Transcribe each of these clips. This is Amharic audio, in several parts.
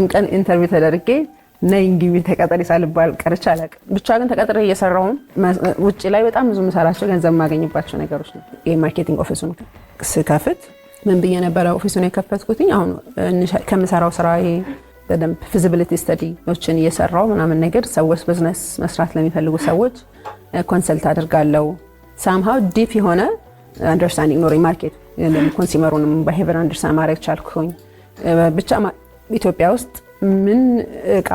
አንድም ቀን ኢንተርቪው ተደርጌ ነይ ግቢ ተቀጠሪ ሳልባል ቀርቼ አላውቅም። ብቻ ግን ተቀጥሬ እየሰራሁ ውጪ ላይ በጣም ብዙ መሰራቸው ገንዘብ ማገኝባቸው ነገሮች ነው። የማርኬቲንግ ኦፊሱን ስከፍት ምን ብዬ ነበር ኦፊሱን የከፈትኩትኝ? አሁን ከምሰራው ስራ በደንብ ፊዚቢሊቲ ስተዲዎችን እየሰራሁ ምናምን ነገር ሰዎች ቢዝነስ መስራት ለሚፈልጉ ሰዎች ኮንሰልት አድርጋለሁ። ሳምሃው ዲፕ የሆነ አንደርስታንዲንግ ኖሮኝ ማርኬት ኮንሱመሩንም ቢሄቪየር አንደርስታንድ ማድረግ ቻልኩኝ። ብቻ ኢትዮጵያ ውስጥ ምን እቃ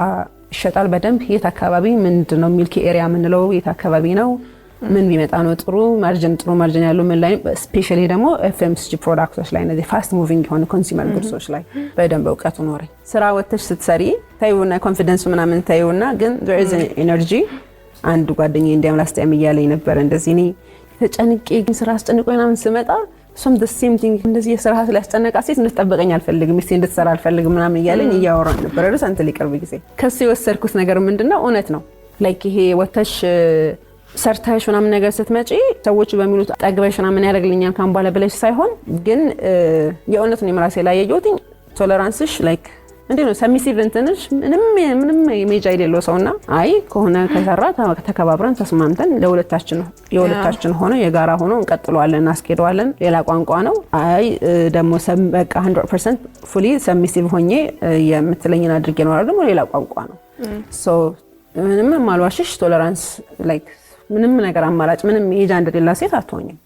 ይሸጣል በደንብ የት አካባቢ ምንድነው ሚልኪ ኤሪያ ምንለው የት አካባቢ ነው ምን ቢመጣ ነው ጥሩ ማርጂን ያለው ምን ላይ ስፔሻሊ ደግሞ ኤፍኤምሲጂ ፕሮዳክቶች ላይ እነዚህ ፋስት ሙቪንግ የሆኑ ኮንሱመር ጉድሶች ላይ በደንብ እውቀቱ ኖረኝ። ስራ ወጥተሽ ስትሰሪ ታዩና ኮንፊደንስ ምናምን ታዩና ግን there is an energy አንድ ጓደኛዬ እንዲያም ላስት ታይም እያለኝ ነበር እንደዚህ እኔ ተጨንቄ ስራ አስጨንቆኝ ምናምን ስመጣ some the same thing እንደዚህ የስራ ስላስጨነቃ ሴት እንድትጠብቀኝ አልፈልግም እስቲ እንድትሰራ አልፈልግም ምናምን እያለኝ እያወራን ነበር። ሪሰንት ሊቀርብ ጊዜ ከሱ የወሰድኩት ነገር ምንድነው እውነት ነው። ላይክ ይሄ ወተሽ ሰርታሽ ምናምን ነገር ስትመጪ ሰዎች በሚሉት ጠግበሽ ምናምን ያደርግልኛል ካምባለ ብለሽ ሳይሆን ግን የእውነት ነው የምራሴ ላይ ያየሁት ቶለራንስሽ ላይክ እንዴት ነው ሰሚሲቭ እንትንሽ ምንም ኢሜጅ አይደለው ሰውና አይ ከሆነ ከሰራ ተከባብረን ተስማምተን የሁለታችን ሆነ የጋራ ሆኖ እንቀጥለዋለን እናስኬደዋለን ሌላ ቋንቋ ነው። አይ ደግሞ በቃ 100% ፉሊ ሰሚሲቭ ሆኜ የምትለኝን አድርጌ ነው ደግሞ ሌላ ቋንቋ ነው። ሶ ምንም ማልዋሽሽ ቶለራንስ ላይክ ምንም ነገር አማራጭ ምንም ሜጃ እንደሌላ ሴት አትሆኝም።